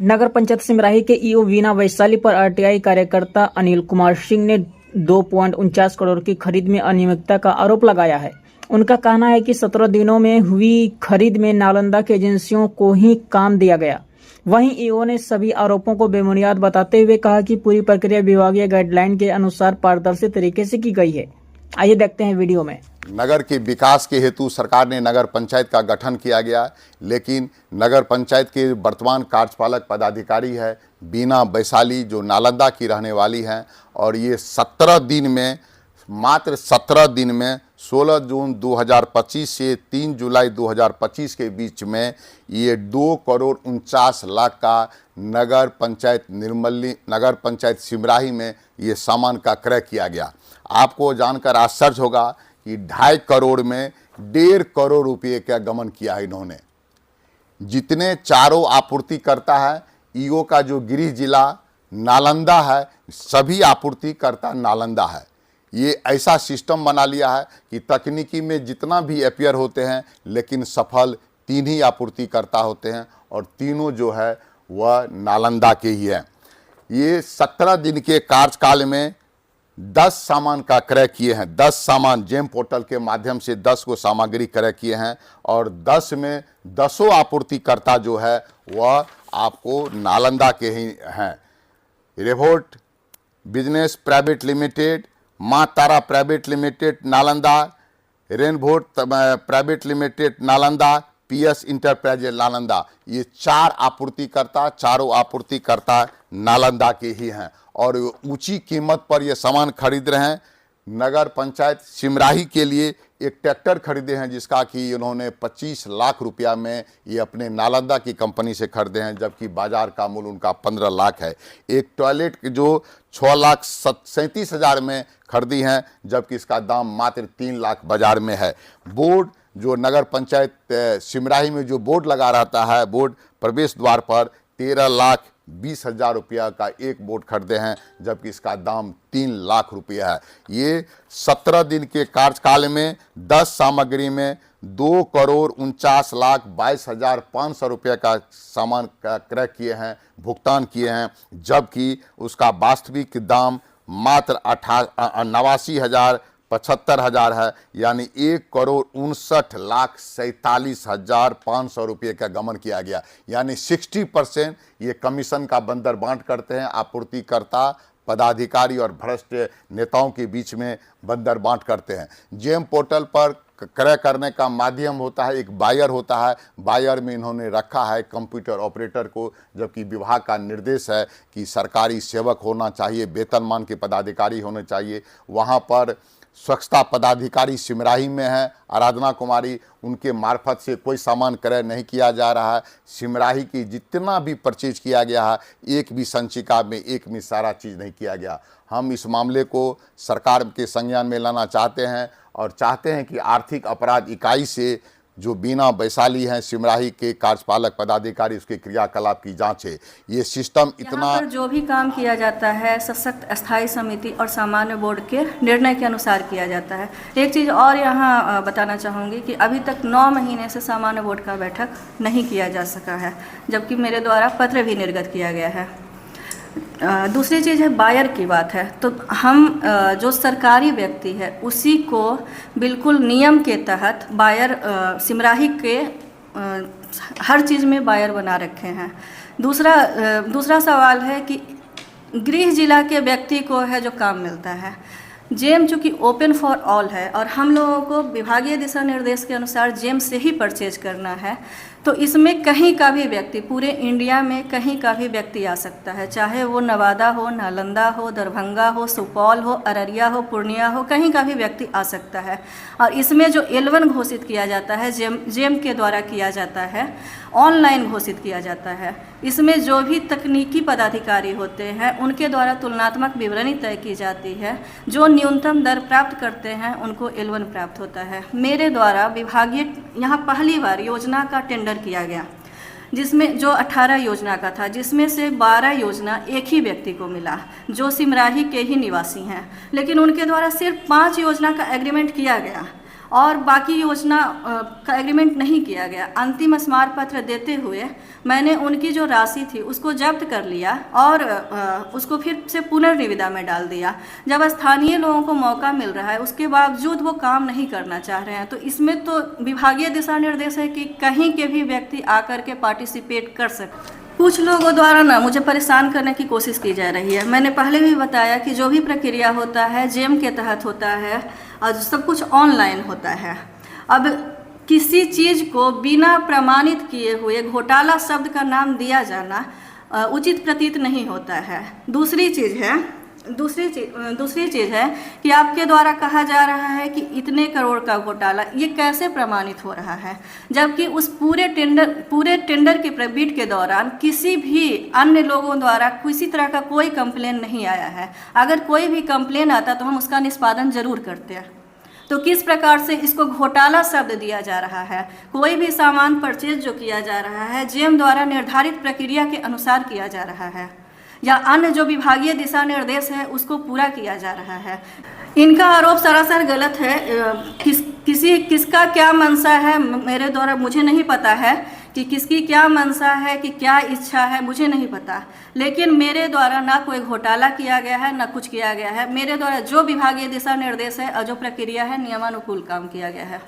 नगर पंचायत सिमराही के ईओ वीना वैशाली पर आरटीआई कार्यकर्ता अनिल कुमार सिंह ने 2.49 करोड़ की खरीद में अनियमितता का आरोप लगाया है। उनका कहना है कि 17 दिनों में हुई खरीद में नालंदा की एजेंसियों को ही काम दिया गया। वहीं ईओ ने सभी आरोपों को बेबुनियाद बताते हुए कहा कि पूरी प्रक्रिया विभागीय गाइडलाइन के अनुसार पारदर्शी तरीके से की गई है। आइए देखते हैं वीडियो में। नगर के विकास के हेतु सरकार ने नगर पंचायत का गठन किया गया, लेकिन नगर पंचायत के वर्तमान कार्यपालक पदाधिकारी है वीना वैशाली, जो नालंदा की रहने वाली हैं, और ये 17 दिन में, मात्र 17 दिन में 16 जून 2025 से 3 जुलाई 2025 के बीच में ये 2 करोड़ 49 लाख का नगर पंचायत सिमराही में ये सामान का क्रय किया गया। आपको जानकर आश्चर्य होगा कि 2.5 करोड़ में 1.5 करोड़ रुपये का गमन किया है इन्होंने। जितने चारों आपूर्तिकर्ता है, ईओ का जो गृह जिला नालंदा है, सभी आपूर्तिकर्ता नालंदा है। ये ऐसा सिस्टम बना लिया है कि तकनीकी में जितना भी अपेयर होते हैं, लेकिन सफल 3 ही आपूर्तिकर्ता होते हैं, और तीनों जो है वह नालंदा के ही हैं। ये 17 दिन के कार्यकाल में 10 सामान का क्रय किए हैं। 10 सामान जेम पोर्टल के माध्यम से 10 को सामग्री क्रय किए हैं, और 10 में 10 आपूर्तिकर्ता जो है वह आपको नालंदा के ही हैं। रेवोल्ट बिजनेस प्राइवेट लिमिटेड, माँ तारा प्राइवेट लिमिटेड नालंदा, रेनवोट private limited Nalanda, PS enterprise Nalanda, ये 4 आपूर्तिकर्ता, चारों आपूर्तिकर्ता नालंदा के ही हैं, और ऊंची कीमत पर ये सामान खरीद रहे हैं। नगर पंचायत सिमराही के लिए एक ट्रैक्टर खरीदे हैं, जिसका कि उन्होंने 25 लाख रुपया में ये अपने नालंदा की कंपनी से खरीदे हैं, जबकि बाजार का मूल्य उनका 15 लाख है। एक टॉयलेट जो 6,37,000 में खरीदी हैं, जबकि इसका दाम मात्र 3 लाख बाजार में है। बोर्ड जो नगर पंचायत सिमराही में जो बोर्ड लगा रहता है, बोर्ड प्रवेश द्वार पर 13,20,000 रुपया का एक बोर्ड खरीदे हैं, जबकि इसका दाम 3 लाख रुपया है। ये 17 दिन के कार्यकाल में 10 सामग्री में 2 करोड़ 49,22,500 रुपये का सामान का क्रय किए हैं, भुगतान किए हैं, जबकि उसका वास्तविक दाम मात्र 89,75,000 है, यानी 1 करोड़ 59,47,500 रुपये का गमन किया गया। यानी 60% ये कमीशन का बंदर बांट करते हैं। आपूर्तिकर्ता, पदाधिकारी और भ्रष्ट नेताओं के बीच में बंदर बांट करते हैं। जेम पोर्टल पर क्रय करने का माध्यम होता है, एक बायर होता है। बायर में इन्होंने रखा है कंप्यूटर ऑपरेटर को, जबकि विभाग का निर्देश है कि सरकारी सेवक होना चाहिए, वेतनमान के पदाधिकारी होने चाहिए। वहाँ पर स्वच्छता पदाधिकारी सिमराही में है आराधना कुमारी, उनके मार्फत से कोई सामान क्रय नहीं किया जा रहा है। सिमराही की जितना भी परचेज किया गया है, एक भी संचिका में, एक में सारा चीज़ नहीं किया गया। हम इस मामले को सरकार के संज्ञान में लाना चाहते हैं, और चाहते हैं कि आर्थिक अपराध इकाई से जो वीना वैशाली हैं सिमराही के कार्यपालक पदाधिकारी, उसके क्रियाकलाप की जांच है। ये सिस्टम इतना, यहाँ पर जो भी काम किया जाता है सशक्त अस्थायी समिति और सामान्य बोर्ड के निर्णय के अनुसार किया जाता है। एक चीज़ और यहाँ बताना चाहूँगी कि अभी तक 9 महीने से सामान्य बोर्ड का बैठक नहीं किया जा सका है, जबकि मेरे द्वारा पत्र भी निर्गत किया गया है। दूसरी चीज़ है बायर की बात है, तो हम जो सरकारी व्यक्ति है उसी को बिल्कुल नियम के तहत बायर सिमराही के हर चीज़ में बायर बना रखे हैं। दूसरा सवाल है कि गृह जिला के व्यक्ति को है जो काम मिलता है। जेम चूँकि ओपन फॉर ऑल है और हम लोगों को विभागीय दिशा निर्देश के अनुसार जेम से ही परचेज करना है, तो इसमें कहीं का भी व्यक्ति, पूरे इंडिया में कहीं का भी व्यक्ति आ सकता है, चाहे वो नवादा हो, नालंदा हो, दरभंगा हो, सुपौल हो, अररिया हो, पूर्णिया हो, कहीं का भी व्यक्ति आ सकता है। और इसमें जो L1 घोषित किया जाता है, जेम के द्वारा किया जाता है, ऑनलाइन घोषित किया जाता है। इसमें जो भी तकनीकी पदाधिकारी होते हैं उनके द्वारा तुलनात्मक विवरणी तय की जाती है। जो न्यूनतम दर प्राप्त करते हैं उनको L1 प्राप्त होता है। मेरे द्वारा विभागीय यहाँ पहली बार योजना का टेंडर किया गया, जिसमें जो 18 योजना का था, जिसमें से 12 योजना एक ही व्यक्ति को मिला जो सिमराही के ही निवासी हैं, लेकिन उनके द्वारा सिर्फ 5 योजना का एग्रीमेंट किया गया और बाकी योजना का एग्रीमेंट नहीं किया गया। अंतिम स्मार पत्र देते हुए मैंने उनकी जो राशि थी उसको जब्त कर लिया और उसको फिर से पुनर्निविदा में डाल दिया। जब स्थानीय लोगों को मौका मिल रहा है उसके बावजूद वो काम नहीं करना चाह रहे हैं, तो इसमें तो विभागीय दिशा निर्देश है कि कहीं के भी व्यक्ति आकर के पार्टिसिपेट कर सकते। कुछ लोगों द्वारा ना मुझे परेशान करने की कोशिश की जा रही है। मैंने पहले भी बताया कि जो भी प्रक्रिया होता है जेम के तहत होता है और सब कुछ ऑनलाइन होता है। अब किसी चीज़ को बिना प्रमाणित किए हुए घोटाला शब्द का नाम दिया जाना उचित प्रतीत नहीं होता है। दूसरी चीज़ है कि आपके द्वारा कहा जा रहा है कि इतने करोड़ का घोटाला, ये कैसे प्रमाणित हो रहा है, जबकि उस पूरे टेंडर के बिड के दौरान किसी भी अन्य लोगों द्वारा किसी तरह का कोई कंप्लेन नहीं आया है। अगर कोई भी कंप्लेन आता तो हम उसका निष्पादन जरूर करते हैं। तो किस प्रकार से इसको घोटाला शब्द दिया जा रहा है? कोई भी सामान परचेज जो किया जा रहा है जेम द्वारा निर्धारित प्रक्रिया के अनुसार किया जा रहा है या अन्य जो विभागीय दिशा निर्देश है उसको पूरा किया जा रहा है। इनका आरोप सरासर गलत है। किसका क्या मंशा है मेरे द्वारा मुझे नहीं पता है कि किसकी क्या मंशा है, कि क्या इच्छा है, मुझे नहीं पता। लेकिन मेरे द्वारा ना कोई घोटाला किया गया है ना कुछ किया गया है। मेरे द्वारा जो विभागीय दिशा निर्देश है और जो प्रक्रिया है नियमानुकूल काम किया गया है।